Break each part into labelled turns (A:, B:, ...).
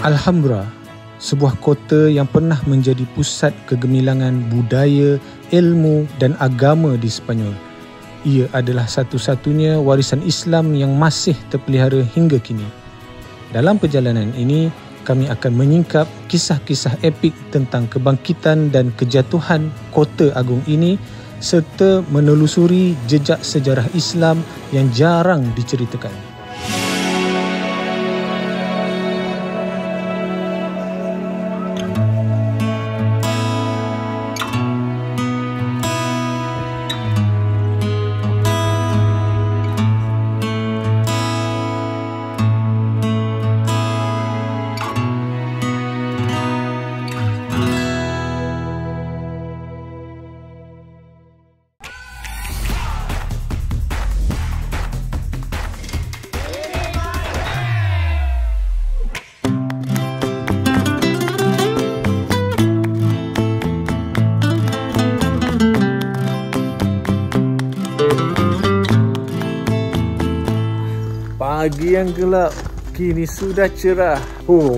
A: Alhambra, sebuah kota yang pernah menjadi pusat kegemilangan budaya, ilmu dan agama di Sepanyol. Ia adalah satu-satunya warisan Islam yang masih terpelihara hingga kini. Dalam perjalanan ini, kami akan menyingkap kisah-kisah epik tentang kebangkitan dan kejatuhan kota agung ini serta menelusuri jejak sejarah Islam yang jarang diceritakan.
B: Pagi yang gelap kini sudah cerah.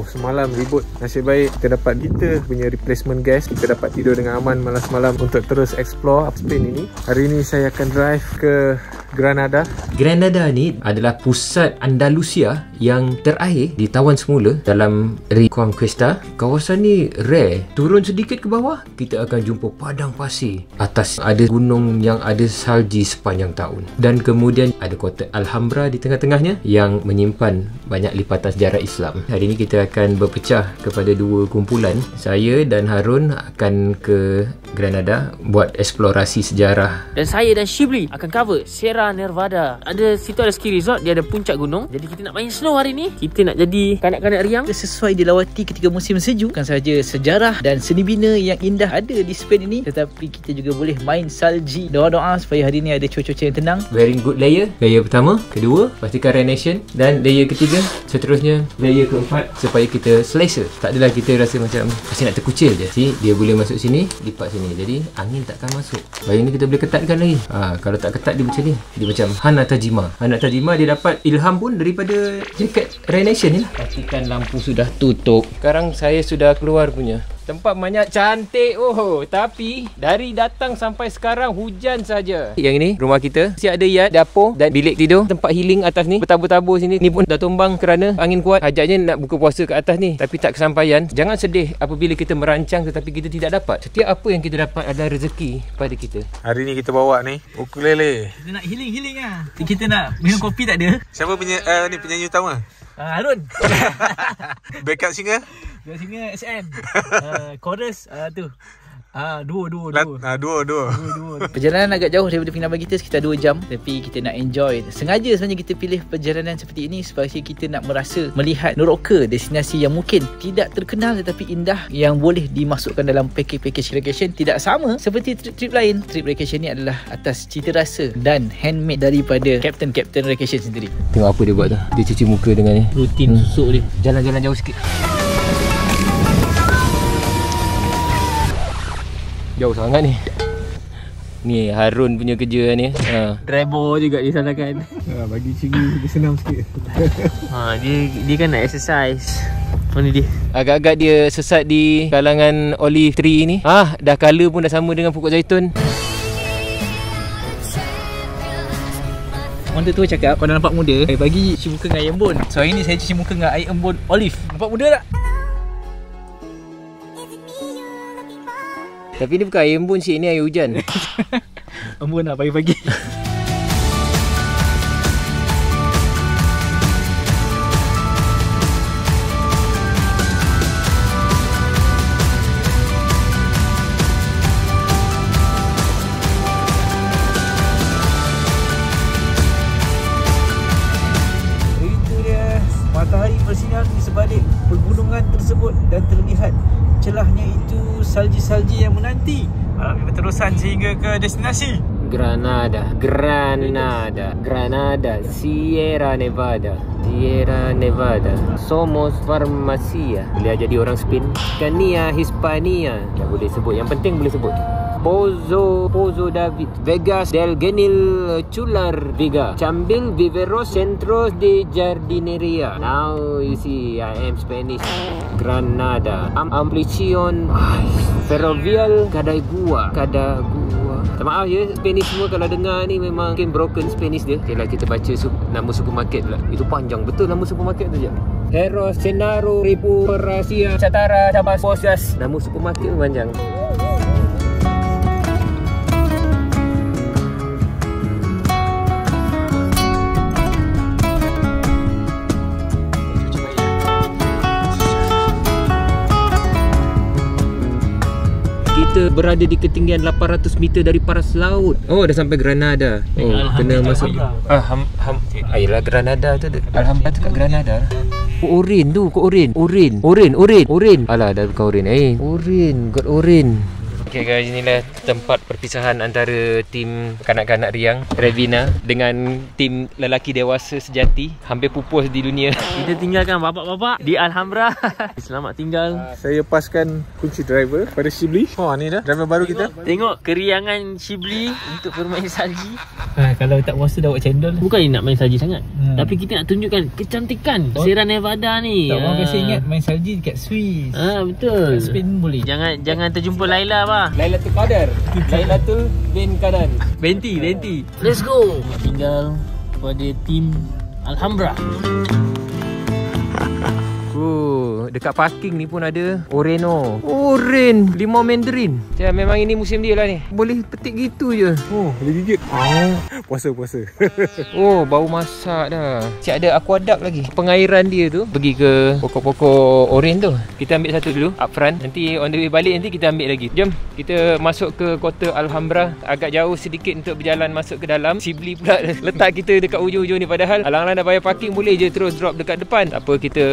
B: Semalam ribut. Nasib baik kita dapat kita punya replacement gas. Kita dapat tidur dengan aman malam semalam untuk terus explore Spain ini. Hari ini saya akan drive ke Granada.
C: Granada ni adalah pusat Andalusia yang terakhir ditawan semula dalam Reconquista. Kawasan ni rare. Turun sedikit ke bawah, kita akan jumpa padang pasir. Atas ada gunung yang ada salji sepanjang tahun. Dan kemudian ada kota Alhambra di tengah-tengahnya yang menyimpan banyak lipatan sejarah Islam. Hari ini kita akan berpecah kepada dua kumpulan. Saya dan Harun akan ke Granada buat eksplorasi sejarah.
D: Dan saya dan Shibli akan cover Sierra Nevada. Situ ada ski resort, dia ada puncak gunung. Jadi kita nak main snow hari ni. Kita nak jadi kanak-kanak riang.
E: Sesuai dilawati ketika musim sejuk. Bukan sahaja sejarah dan seni bina yang indah ada di Spain ini, tetapi kita juga boleh main salji. Doa-doa supaya hari ni ada cuaca yang tenang.
C: Wearing good layer. Layer pertama, kedua, pastikan Renation. Dan layer ketiga, seterusnya layer keempat supaya kita selesa. Tak adalah kita rasa macam masih nak terkucil je. See, dia boleh masuk sini, lipat sini. Jadi angin takkan masuk. Layer ni kita boleh ketatkan lagi. Kalau tak ketat dia macam ni. Dia macam Hana Tajima. Hana Tajima dia dapat ilham pun daripada jaket Renation ni lah. Pastikan lampu sudah tutup. Sekarang saya sudah keluar punya. Tempat banyak cantik tapi dari datang sampai sekarang hujan saja. Yang ini rumah kita. Mesti ada yard, dapur dan bilik tidur. Tempat healing atas ni. Bertabur-tabur sini. Ni pun dah tumbang kerana angin kuat. Hajatnya nak buka puasa ke atas ni, tapi tak kesampaian. Jangan sedih apabila kita merancang tetapi kita tidak dapat. Setiap apa yang kita dapat adalah rezeki pada kita.
B: Hari ni kita bawa ni ukulele.
E: Kita nak healing lah. Kita nak minum kopi tak ada.
B: Siapa ni penyanyi utama?
E: Harun.
B: Backup singer?
E: Backup singer SM. Chorus tu. Dua. Perjalanan agak jauh daripada penginapan kita, sekitar 2 jam. Tapi kita nak enjoy. Sengaja sebenarnya kita pilih perjalanan seperti ini supaya kita nak melihat neroka destinasi yang mungkin tidak terkenal tetapi indah, yang boleh dimasukkan dalam package vacation. Tidak sama seperti trip lain. Trip vacation ni adalah atas cita rasa dan handmade daripada Captain Vacation sendiri.
C: Tengok apa dia buat tu. Dia cuci muka dengan ni
E: rutin susuk dia.
C: Jalan-jalan jauh sikit. Jauh sangat ni. Ni Harun punya kerja ni.
D: Driver juga disalahkan.
B: Bagi ciri dia senang sikit.
D: Dia kan nak exercise. Mana dia?
C: Agak-agak dia sesat di kalangan olive tree ni. Dah colour pun dah sama dengan pokok zaitun.
E: Orang tu cakap kau dah nampak muda, bagi cuci muka dengan air embun. So hari ni saya cuci muka dengan air embun olive. Nampak muda tak?
C: Tapi ni bukan air embun cik, ni air hujan.
E: Embun lah pagi-pagi. Itu dia, matahari bersinar di sebalik pegunungan tersebut dan terlihat celahnya itu salji-salji yang menanti alami berterusan sehingga ke destinasi
C: Granada, Sierra Nevada. Somos Farmacia. Boleh jadi orang Spain. Scania Hispania. Tak boleh sebut, yang penting boleh sebut. Pozo David, Vegas del Genil Chular Vega, Chambil Viveros Centros de Jardineria. Now you see I am Spanish. Granada, Amplición, Ferrovial, Cadagua. Tak maaf ya, Spanish semua kalau dengar ni memang mungkin broken Spanish dia. Okay lah, kita baca nama supermarket pula. Itu panjang betul nama supermarket tu je. Heros, Senaro, Ripu, Rasia, Catara, Cabas, Posas. Nama supermarket tu panjang. Kita berada di ketinggian 800 meter dari paras laut. Oh, dah sampai Granada. Oh, kena masuk. Ayolah, Granada tu. Alhamdulillah tu kat Granada. Orin tu, Orin. Alah, dah bukan Orin. Orin, got Orin. Okay guys, inilah tempat perpisahan antara tim kanak-kanak riang Revina dengan tim lelaki dewasa sejati. Hampir pupus di dunia.
D: Kita tinggalkan bapak-bapak di Alhambra. Selamat tinggal.
B: Saya paskan kunci driver pada Shibli. Oh, ni dah driver baru kita.
D: Tengok keriangan Shibli untuk bermain salji.
E: Kalau tak puasa dah buat cendol.
D: Bukan nak main salji sangat, tapi kita nak tunjukkan kecantikan Sierra Nevada ni.
E: Tak orang kasi ingat main salji dekat Swiss.
D: Betul.
E: Kat Spain boleh.
D: Jangan terjumpa Laila bah.
C: Lailatul Qadar. Lailatul bin Qadar.
D: Benti. Let's go. Tinggal pada tim Alhambra.
C: Dekat parking ni pun ada Oreno. Oren, limau mandarin. Memang ini musim dia lah ni. Boleh petik gitu je.
B: Oh, boleh gigit. Puasa.
C: Oh, bau masak dah. Cik ada aquaduct lagi. Pengairan dia tu pergi ke pokok-pokok oren tu. Kita ambil satu dulu up front. Nanti on the way balik nanti kita ambil lagi. Jom kita masuk ke kota Alhambra. Agak jauh sedikit untuk berjalan masuk ke dalam. Shibli pula letak kita dekat ujung-ujung ni. Padahal alang-alang dah bayar parking, boleh je terus drop dekat depan. Tak apa, kita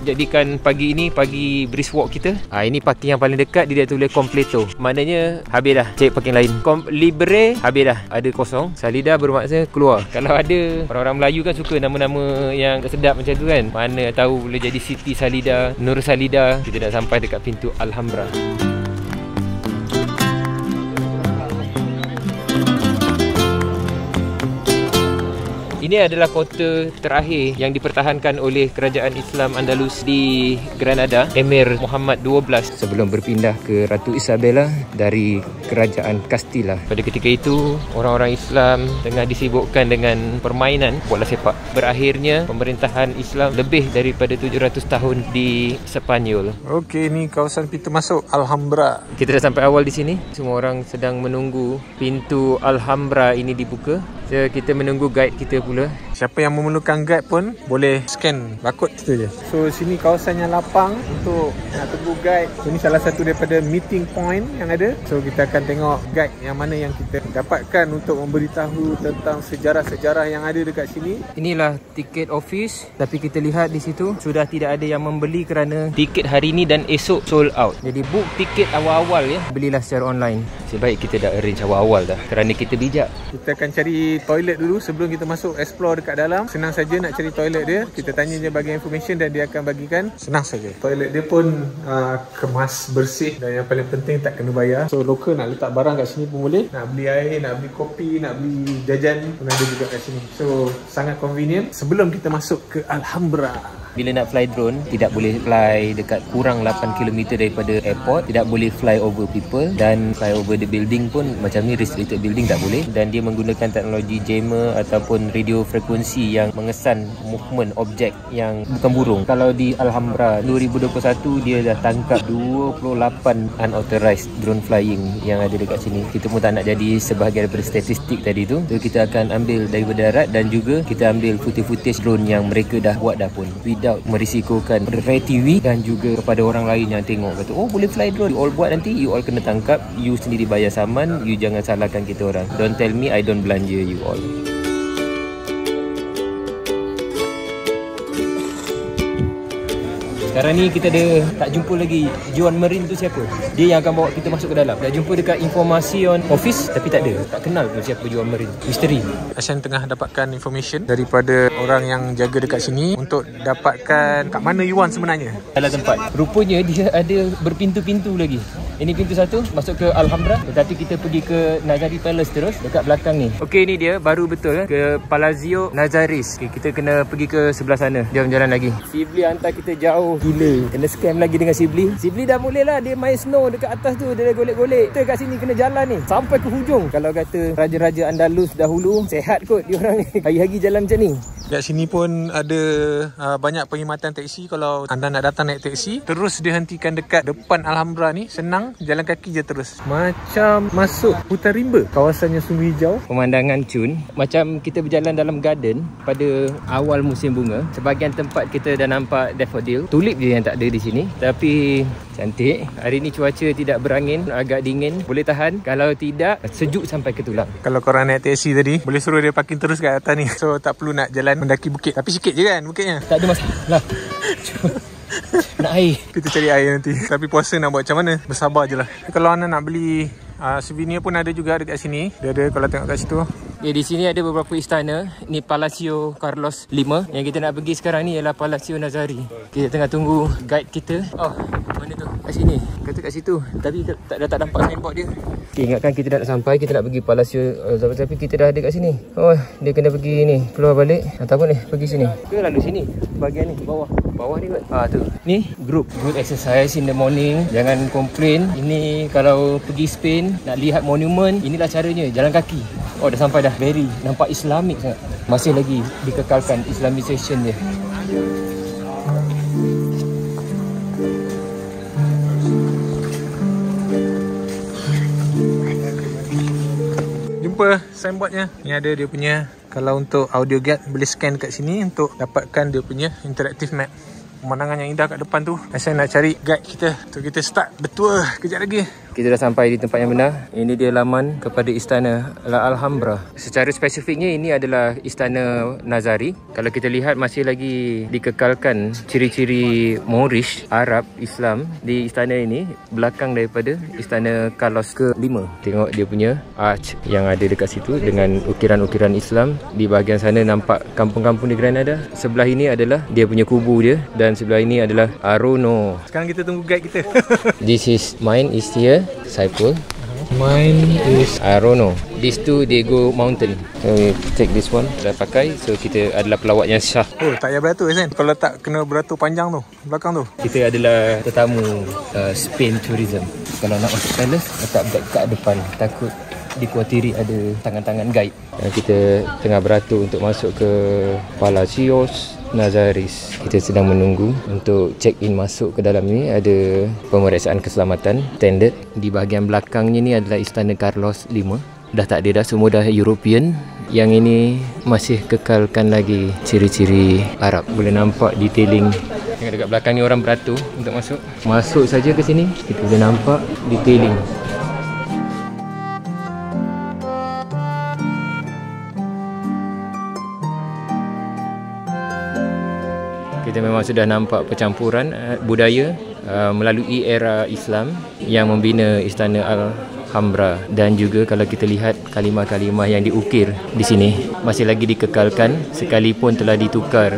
C: jadikan pagi ini pagi brisk walk kita. Ini parking yang paling dekat. Dia tulis completo. Maknanya habis dah. Cek parking lain. Libre habis dah. Ada kosong. Salida bermakna keluar. Kalau ada orang-orang Melayu kan suka nama-nama yang tak sedap macam tu kan. Mana tahu boleh jadi Siti Salida, Nur Salida. Kita dah sampai dekat pintu Alhambra. Ini adalah kota terakhir yang dipertahankan oleh kerajaan Islam Andalus di Granada, Emir Muhammad XII, sebelum berpindah ke Ratu Isabella dari kerajaan Castilla. Pada ketika itu, orang-orang Islam tengah disibukkan dengan permainan bola sepak. Berakhirnya pemerintahan Islam lebih daripada 700 tahun di Sepanyol.
B: Okey, ni kawasan pintu masuk Alhambra.
C: Kita dah sampai awal di sini. Semua orang sedang menunggu pintu Alhambra ini dibuka. So, kita menunggu guide kita pula.
B: Siapa yang memerlukan guide pun boleh scan barcode kita je. So sini kawasan yang lapang untuk nak tunggu guide. So ni salah satu daripada meeting point yang ada. So kita akan tengok guide yang mana yang kita dapatkan untuk memberitahu tentang sejarah-sejarah yang ada dekat sini.
C: Inilah tiket office. Tapi kita lihat di situ sudah tidak ada yang membeli kerana tiket hari ini dan esok sold out. Jadi book tiket awal-awal ya. Belilah secara online. Sebaik kita dah arrange awal-awal dah kerana kita bijak.
B: Kita akan cari toilet dulu sebelum kita masuk explore dekat dalam. Senang saja nak cari toilet dia. Kita tanya je bagi information dan dia akan bagikan. Senang saja. Toilet dia pun kemas bersih dan yang paling penting tak kena bayar. So local nak letak barang kat sini pun boleh. Nak beli air, nak beli kopi, nak beli jajan pun ada juga kat sini. So sangat convenient sebelum kita masuk ke Alhambra.
C: Bila nak fly drone, tidak boleh fly dekat kurang 8 km daripada airport. Tidak boleh fly over people. Dan fly over the building pun macam ni, restricted building tak boleh. Dan dia menggunakan teknologi jammer ataupun radio frekuensi yang mengesan movement objek yang bukan burung. Kalau di Alhambra 2021, dia dah tangkap 28 unauthorized drone flying yang ada dekat sini. Kita pun tak nak jadi sebahagian daripada statistik tadi tu. So kita akan ambil daripada darat dan juga kita ambil footage drone yang mereka dah buat dah pun. Merisikokan Rai TV dan juga kepada orang lain yang tengok kata, oh boleh fly drone, you all buat nanti you all kena tangkap, you sendiri bayar saman, you jangan salahkan kita orang. Don't tell me I don't belanja you all. Sekarang ni kita ada tak jumpa lagi Juan Marin tu siapa. Dia yang akan bawa kita masuk ke dalam. Dah jumpa dekat informasi on office tapi tak ada. Tak kenal tu siapa Juan Marin. Misteri.
B: Asyan tengah dapatkan information daripada orang yang jaga dekat sini untuk dapatkan kat mana Yuan sebenarnya.
C: Dalam tempat. Rupanya dia ada berpintu-pintu lagi. Ini pintu satu masuk ke Alhambra, tetapi kita pergi ke Nazari Palace terus dekat belakang ni. Okey, ni dia baru betul ke Palazzo Nazaris. Okay, kita kena pergi ke sebelah sana. Jom jalan lagi. Sibli hantar kita jauh gila. Kena scam lagi dengan Sibli. Sibli dah mula lah dia main snow dekat atas tu, dia dah golek-golek. Kita kat sini kena jalan ni sampai ke hujung. Kalau kata raja-raja Andalus dahulu, sehat kot diorang ni. Hari-hari jalan macam ni.
A: Kat sini pun ada banyak perkhidmatan teksi. Kalau anda nak datang naik teksi, terus dihentikan dekat depan Alhambra ni. Senang, jalan kaki je terus.
B: Macam masuk hutan rimba. Kawasannya sungguh hijau.
C: Pemandangan cun. Macam kita berjalan dalam garden pada awal musim bunga. Sebahagian tempat kita dah nampak daffodil. Tulip je yang tak ada di sini. Tapi cantik. Hari ni cuaca tidak berangin, agak dingin. Boleh tahan. Kalau tidak, sejuk sampai ke tulang.
A: Kalau korang naik teksi tadi, boleh suruh dia parking terus kat atas ni. So tak perlu nak jalan mendaki bukit. Tapi sikit je kan bukitnya.
C: Tak ada masalah. Nak air.
A: Kita cari air nanti. Tapi puasa nak buat macam mana? Bersabar je lah. Kalau anda nak beli souvenir pun ada juga dekat sini. Dia ada kalau tengok kat situ.
C: Di sini ada beberapa istana. Ni Palazzo Carlos V. Yang kita nak pergi sekarang ni ialah Palazzo Nazari. Kita tengah tunggu guide kita. Oh, mana tu? Kat sini. Kata kat situ. Tapi tak nampak signboard dia. Okay, ingatkan kita dah nak sampai. Kita nak pergi Palazzo tapi kita dah ada kat sini. Oh, dia kena pergi ni. Keluar balik. Ataupun ni, pergi sini. Ke lalu sini. Bahagian ni, bawah. Bawah ni kot. Tu. Ni group. Good exercise in the morning. Jangan complain. Ini kalau pergi Spain, nak lihat monumen, inilah caranya. Jalan kaki. Oh, dah sampai dah. Very nampak Islamik sangat. Masih lagi dikekalkan Islamisation dia.
A: Jumpa signboardnya. Ni ada dia punya. Kalau untuk audio guide boleh scan kat sini untuk dapatkan dia punya interactive map. Pemandangan yang indah kat depan tu. Saya nak cari guide kita. So kita start bertour kejap lagi.
C: Kita dah sampai di tempat yang benar. Ini dia laman kepada Istana La Alhambra. Secara spesifiknya ini adalah Istana Nazari. Kalau kita lihat masih lagi dikekalkan ciri-ciri Moorish, Arab, Islam di istana ini. Belakang daripada Istana Carlos V. Tengok dia punya arch yang ada dekat situ dengan ukiran-ukiran Islam. Di bahagian sana nampak kampung-kampung di Granada. Sebelah ini adalah dia punya kubu dia. Dan sebelah ini adalah Arono.
A: Sekarang kita tunggu guide kita.
C: This is mine is here. Saipul.
A: Mine is
C: Arono. These two they go mountain. So we take this one. Dah pakai. So kita adalah pelawat yang syah.
A: oh, tak payah beratur kan? Kalau tak kena beratur panjang tu belakang tu.
C: Kita adalah tetamu Spain Tourism. Kalau nak masuk palace, letak kat depan. Takut dikuatiri ada tangan-tangan guide. Dan kita tengah beratur untuk masuk ke Palazzo Nazaris. Kita sedang menunggu untuk check in masuk ke dalam ni. Ada pemeriksaan keselamatan standard. Di bahagian belakangnya ni adalah Istana Carlos V. Dah tak ada dah, semua dah European. Yang ini masih kekalkan lagi ciri-ciri Arab. Boleh nampak detailing. Tengok dekat belakang ni orang beratur untuk masuk. Masuk saja ke sini, kita boleh nampak detailing. Kita memang sudah nampak percampuran budaya melalui era Islam yang membina Istana Alhambra. Dan juga kalau kita lihat kalimah-kalimah yang diukir di sini masih lagi dikekalkan sekalipun telah ditukar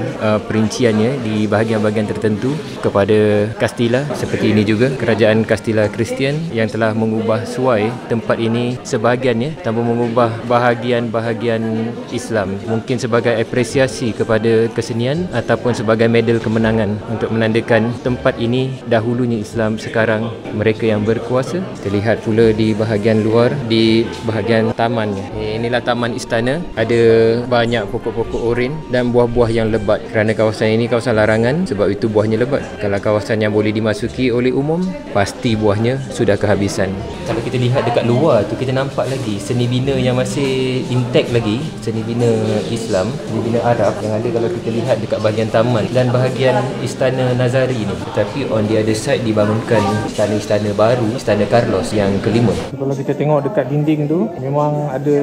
C: perinciannya di bahagian-bahagian tertentu kepada Castilla. Seperti ini juga kerajaan Castilla Kristian yang telah mengubah suai tempat ini sebahagiannya tanpa mengubah bahagian-bahagian Islam. Mungkin sebagai apresiasi kepada kesenian ataupun sebagai medal kemenangan untuk menandakan tempat ini dahulunya Islam, sekarang mereka yang berkuasa. Kita lihat pula di bahagian luar, di bahagian tamannya. Inilah taman istana. Ada banyak pokok-pokok oren dan buah-buah yang lebat. Kerana kawasan ini kawasan larangan, sebab itu buahnya lebat. Kalau kawasan yang boleh dimasuki oleh umum, pasti buahnya sudah kehabisan. Kalau kita lihat dekat luar tu, kita nampak lagi seni bina yang masih intact lagi. Seni bina Islam, seni bina Arab yang ada kalau kita lihat dekat bahagian taman dan bahagian Istana Nazari ni. Tetapi on the other side dibangunkan istana-istana baru, Istana Carlos yang kelima.
A: Kalau kita tengok dekat dinding tu, memang ada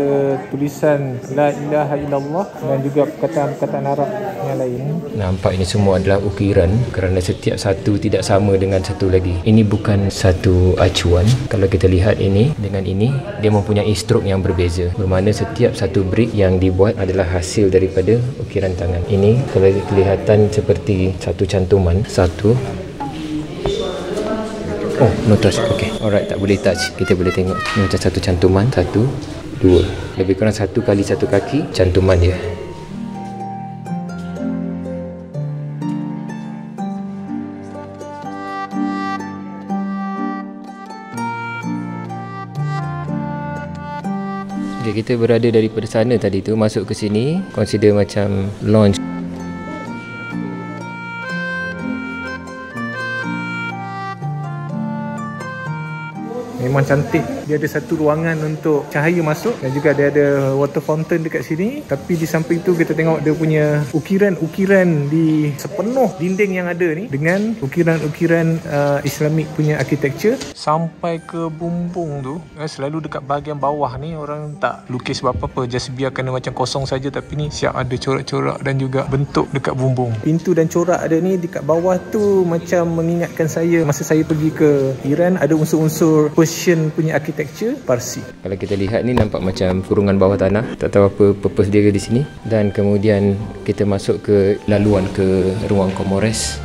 A: tulisan La ilaha illallah dan juga perkataan-perkataan Arab yang lain.
C: Nampak ini semua adalah ukiran kerana setiap satu tidak sama dengan satu lagi. Ini bukan satu acuan. Kalau kita lihat ini dengan ini, dia mempunyai strok yang berbeza. Bermakna setiap satu brick yang dibuat adalah hasil daripada ukiran tangan. Ini kalau kelihatan seperti satu cantuman. Satu. Oh, no touch. Okay. Alright, tak boleh touch. Kita boleh tengok. Ni macam satu cantuman. 1, 2. Lebih kurang 1 kali 1 kaki cantuman dia. Okay, kita berada daripada sana tadi tu masuk ke sini. Consider macam lounge.
B: Memang cantik. Dia ada satu ruangan untuk cahaya masuk dan juga dia ada water fountain dekat sini. Tapi di samping tu kita tengok dia punya ukiran-ukiran di sepenuh dinding yang ada ni dengan ukiran-ukiran Islamic punya architecture sampai ke bumbung tu. Selalu dekat bahagian bawah ni orang tak lukis apa-apa, just biarkan macam kosong saja, tapi ni siap ada corak-corak dan juga bentuk dekat bumbung. Pintu dan corak ada ni dekat bawah tu macam mengingatkan saya masa saya pergi ke Iran, ada unsur-unsur Persian punya architecture Parsi.
C: Kalau kita lihat ni nampak macam kurungan bawah tanah. Tak tahu apa purpose dia di sini. Dan kemudian kita masuk ke laluan ke ruang Komores.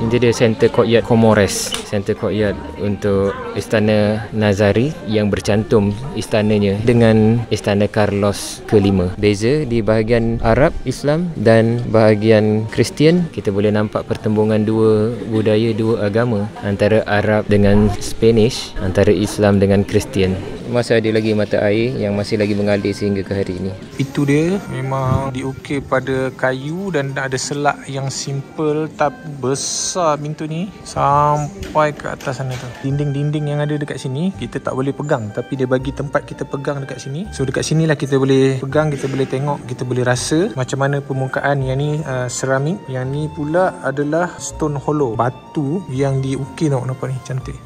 C: Ini dia center courtyard Komores, center courtyard untuk Istana Nazari yang bercantum istananya dengan Istana Carlos ke-5. Beza di bahagian Arab Islam dan bahagian Kristian, kita boleh nampak pertembungan dua budaya, dua agama, antara Arab dengan Spanish, antara Islam dengan Kristian. Masih ada lagi mata air yang masih lagi mengalir sehingga ke hari ini.
B: Itu dia memang diukir pada kayu dan ada selak yang simple tapi besar pintu ni sampai ke atas sana tu. Dinding-dinding yang ada dekat sini kita tak boleh pegang, tapi dia bagi tempat kita pegang dekat sini. So dekat sinilah kita boleh pegang, kita boleh tengok, kita boleh rasa macam mana permukaan. Yang ni seramik, yang ni pula adalah stone hollow, batu yang diukir. Nampak ni cantik.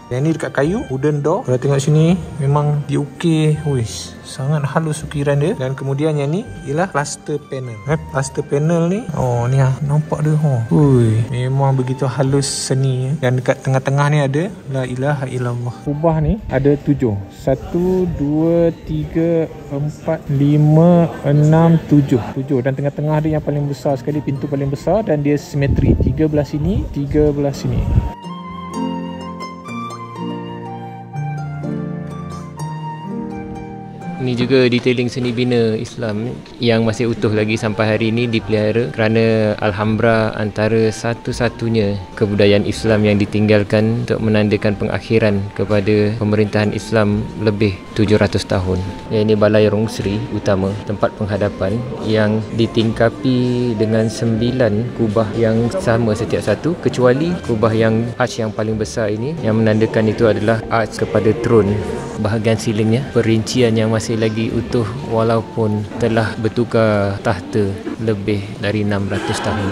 B: Yang ni dekat kayu, wooden door. Kalau tengok sini memang diukir, wish, sangat halus ukiran dia. Dan kemudian yang ni ialah plaster panel. Plaster panel ni, oh ni nampak dia. Memang begitu halus seni. Dan dekat tengah-tengah ni ada La ilaha illallah. Kubah ni ada 7. 1, 2, 3, 4, 5, 6, 7. Dan tengah-tengah dia yang paling besar sekali, pintu paling besar, dan dia simetri. 3 belah sini, 3 belah sini.
C: Ini juga detailing seni bina Islam yang masih utuh lagi sampai hari ini dipelihara, kerana Alhambra antara satu-satunya kebudayaan Islam yang ditinggalkan untuk menandakan pengakhiran kepada pemerintahan Islam lebih 700 tahun. Ini Balai Rongsri utama, tempat penghadapan yang ditingkapi dengan 9 kubah yang sama setiap satu, kecuali kubah yang arch yang paling besar ini yang menandakan itu adalah arch kepada tron. Bahagian silingnya, perincian yang masih lagi utuh walaupun telah bertukar tahta lebih dari 600 tahun.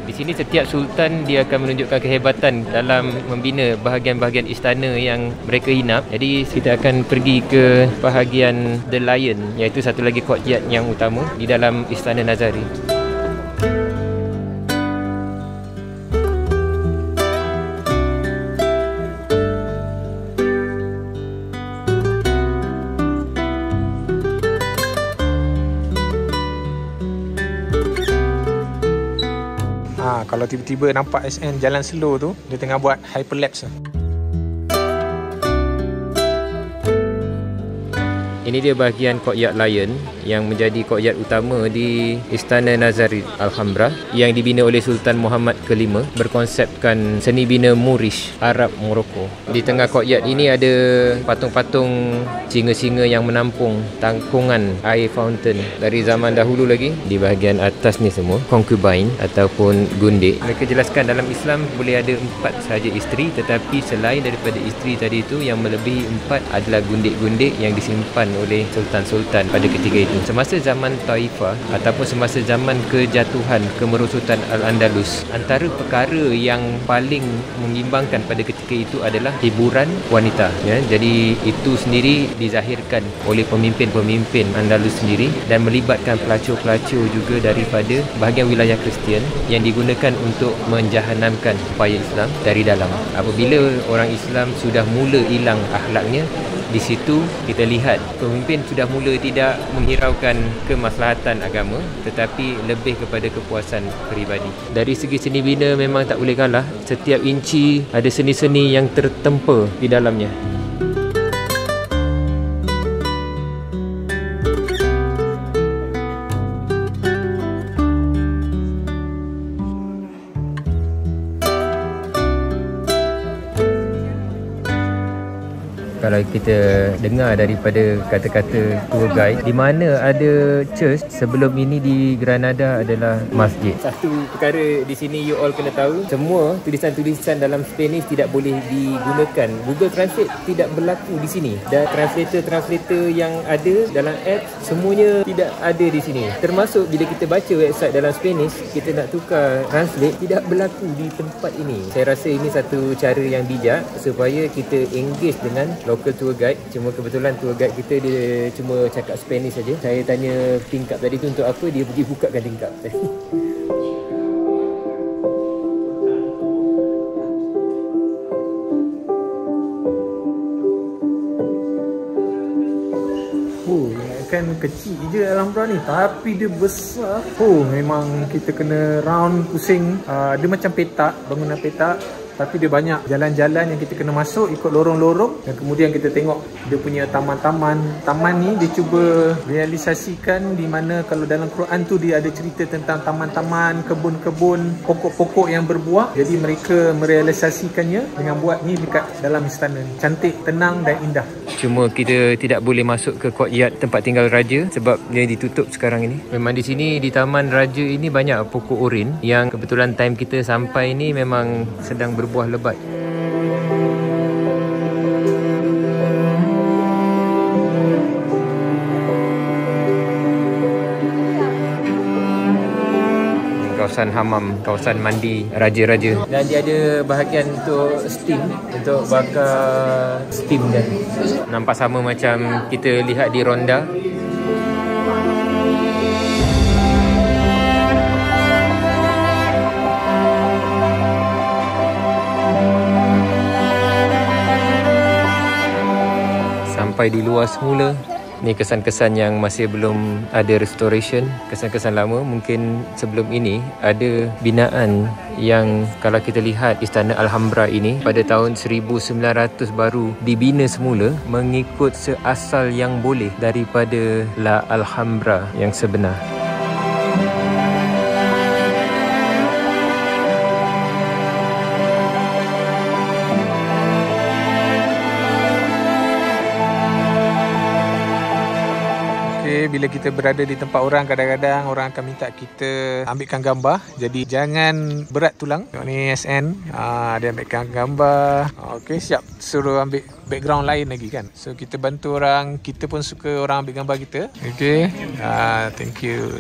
C: Di sini setiap sultan dia akan menunjukkan kehebatan dalam membina bahagian-bahagian istana yang mereka hinap. Jadi kita akan pergi ke bahagian The Lion, iaitu satu lagi courtyard yang utama di dalam Istana Nazari.
B: Kalau tiba-tiba nampak SN jalan slow tu, dia tengah buat hyperlapse.
C: Ini dia bahagian courtyard Lion yang menjadi courtyard utama di Istana Nazari Alhambra yang dibina oleh Sultan Muhammad ke-5, berkonsepkan seni bina Moorish Arab Morocco. Di tengah courtyard ini ada patung-patung singa-singa yang menampung tangkungan air fountain dari zaman dahulu lagi. Di bahagian atas ni semua concubine ataupun gundik. Mereka jelaskan dalam Islam boleh ada 4 sahaja isteri, tetapi selain daripada isteri tadi itu, yang melebihi 4 adalah gundik-gundik yang disimpan oleh sultan-sultan pada ketika itu. Semasa zaman Taifah ataupun semasa zaman kejatuhan kemerosotan Al-Andalus, antara perkara yang paling mengimbangkan pada ketika itu adalah hiburan wanita, ya. Jadi itu sendiri dizahirkan oleh pemimpin-pemimpin Andalus sendiri dan melibatkan pelacur-pelacur juga daripada bahagian wilayah Kristian yang digunakan untuk menjahanamkan upaya Islam dari dalam. Apabila orang Islam sudah mula hilang akhlaknya, di situ kita lihat pemimpin sudah mula tidak menghiraukan kemaslahatan agama, tetapi lebih kepada kepuasan peribadi. Dari segi seni bina memang tak boleh kalah. Setiap inci ada seni-seni yang tertempa di dalamnya. Kalau kita dengar daripada kata-kata tour guide, di mana ada church sebelum ini di Granada adalah masjid. Satu perkara di sini you all kena tahu, semua tulisan-tulisan dalam Spanish tidak boleh digunakan. Google Translate tidak berlaku di sini, dan translator-translator yang ada dalam app semuanya tidak ada di sini. Termasuk bila kita baca website dalam Spanish, kita nak tukar translate, tidak berlaku di tempat ini. Saya rasa ini satu cara yang bijak supaya kita engage dengan local tour guide. Cuma kebetulan tour guide kita dia cuma cakap Spanish saja. Saya tanya tingkap tadi tu untuk apa, dia pergi bukakan tingkap tadi.
B: Kan kecil je Alhambra ni, tapi dia besar. Memang kita kena round pusing. Dia macam petak, bangunan petak, tapi dia banyak jalan-jalan yang kita kena masuk ikut lorong-lorong, dan kemudian kita tengok dia punya taman-taman. Taman ni dia cuba realisasikan, di mana kalau dalam Quran tu dia ada cerita tentang taman-taman, kebun-kebun, pokok-pokok yang berbuah. Jadi mereka merealisasikannya dengan buat ni dekat dalam istana. Cantik, tenang dan indah.
C: Cuma kita tidak boleh masuk ke courtyard tempat tinggal raja sebab dia ditutup sekarang ini. Memang di sini di Taman Raja ini banyak pokok oren yang kebetulan time kita sampai ni memang sedang berbuah lebat. Kawasan hamam, kawasan mandi raja-raja. Dan dia ada bahagian untuk steam, untuk bakar steam dia. Nampak sama macam kita lihat di Ronda. Sampai di luar semula. Ni kesan-kesan yang masih belum ada restoration. Kesan-kesan lama. Mungkin sebelum ini ada binaan yang kalau kita lihat Istana Alhambra ini pada tahun 1900 baru dibina semula mengikut seasal yang boleh daripada La Alhambra yang sebenar.
B: Bila kita berada di tempat orang, kadang-kadang orang akan minta kita ambilkan gambar. Jadi jangan berat tulang. Tengok ni SN, dia ambilkan gambar. Okey, siap. Suruh ambil background lain lagi kan. So kita bantu orang, kita pun suka orang ambil gambar kita. Okey, thank you.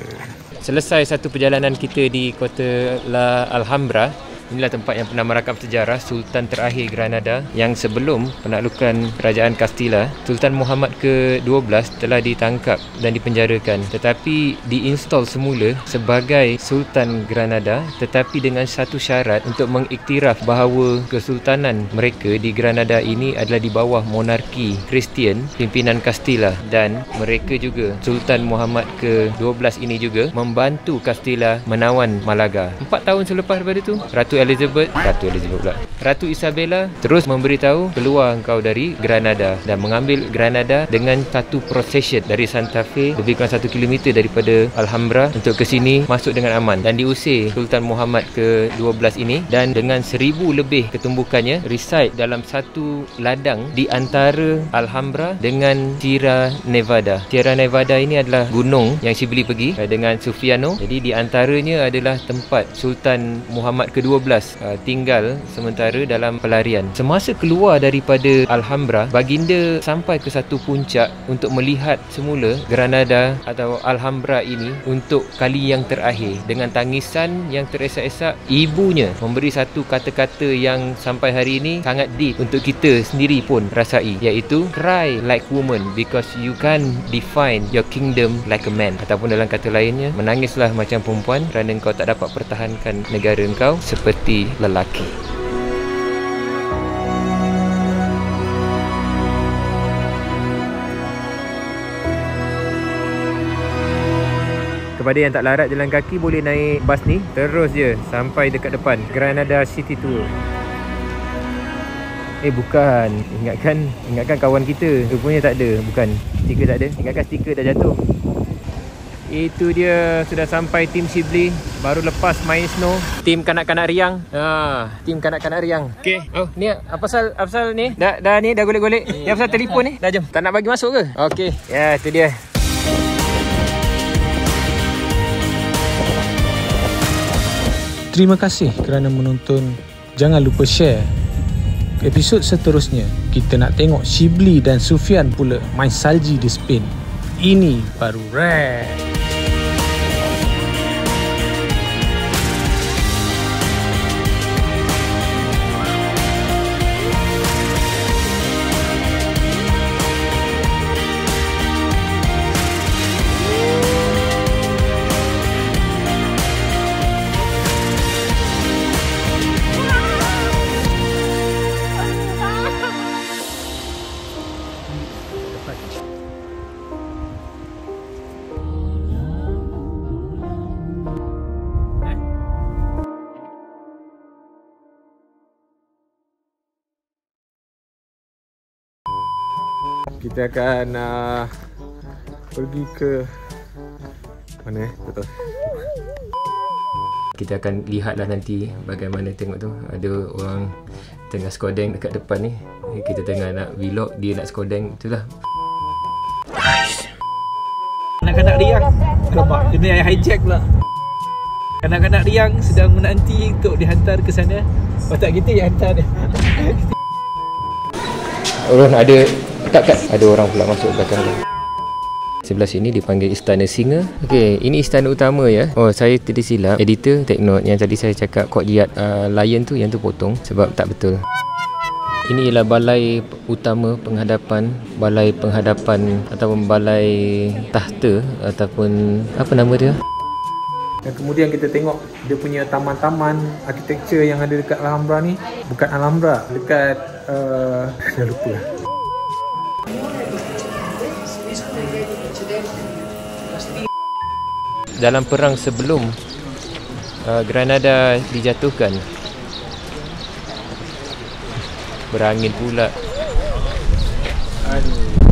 C: Selesai satu perjalanan kita di kota La Alhambra. Inilah tempat yang pernah merakam sejarah Sultan terakhir Granada yang sebelum penaklukan Kerajaan Castilla. Sultan Muhammad ke-12 telah ditangkap dan dipenjarakan, tetapi diinstal semula sebagai Sultan Granada, tetapi dengan satu syarat untuk mengiktiraf bahawa kesultanan mereka di Granada ini adalah di bawah monarki Kristian pimpinan Castilla, dan mereka juga Sultan Muhammad ke-12 ini juga membantu Castilla menawan Malaga. 4 tahun selepas daripada itu, Ratu Ratu Isabella terus memberitahu keluar engkau dari Granada dan mengambil Granada dengan satu procession dari Santa Fe lebih kurang 1 km daripada Alhambra untuk ke sini masuk dengan aman dan diusir Sultan Muhammad ke-12 ini, dan dengan 1000 lebih ketumbukannya reside dalam satu ladang di antara Alhambra dengan Sierra Nevada. Sierra Nevada ini adalah gunung yang Shibli pergi dengan Sufiano. Jadi di antaranya adalah tempat Sultan Muhammad ke-12 tinggal sementara dalam pelarian. Semasa keluar daripada Alhambra, baginda sampai ke satu puncak untuk melihat semula Granada atau Alhambra ini untuk kali yang terakhir. Dengan tangisan yang teresak-esak, ibunya memberi satu kata-kata yang sampai hari ini sangat deep untuk kita sendiri pun rasai, iaitu cry like woman because you can't define your kingdom like a man. Ataupun dalam kata lainnya, menangislah macam perempuan kerana kau tak dapat pertahankan negara kau seperti lelaki. Kepada yang tak larat jalan kaki, boleh naik bas ni terus je sampai dekat depan Granada City Tour. Bukan, ingatkan kawan kita, rupanya tak ada. Bukan, stiker tak ada. Ingatkan stiker dah jatuh. Itu dia, sudah sampai tim Shibli. Baru lepas main snow. Tim kanak-kanak riang. Tim kanak-kanak riang. Okey. Oh, ni apa pasal ni? Dah ni dah golek-golek. Yang pasal telefon ni. Dah jom. Tak nak bagi masuk ke? Okey. Ya, itu dia.
A: Terima kasih kerana menonton. Jangan lupa share. Episod seterusnya, kita nak tengok Shibli dan Sufian pula main salji di Spain. Ini baru rare.
B: Kita akan pergi ke mana betul.
C: Kita akan lihatlah nanti bagaimana, tengok tu ada orang tengah skodeng dekat depan ni. Kita tengah nak vlog, dia nak skodeng, itulah.
E: Kanak-kanak riang. Nampak kena hijack pula. Kanak-kanak riang sedang menanti untuk dihantar ke sana. Otak kita yang hantar dia.
C: Orang ada ada orang pula masuk belakang dia. Sebelah sini dipanggil Istana Singa. Okey, ini istana utama ya. Oh, saya tersilap. Editor, take note. Yang tadi saya cakap courtyard lion tu, yang tu potong sebab tak betul. Ini ialah balai utama penghadapan, balai penghadapan ataupun balai tahta ataupun apa nama dia?
B: Dan kemudian kita tengok dia punya taman-taman arkitektur yang ada dekat Alhambra ni. Bukan Alhambra, dekat dah lupa.
C: Dalam perang sebelum Granada dijatuhkan, berangin pula. Aduh.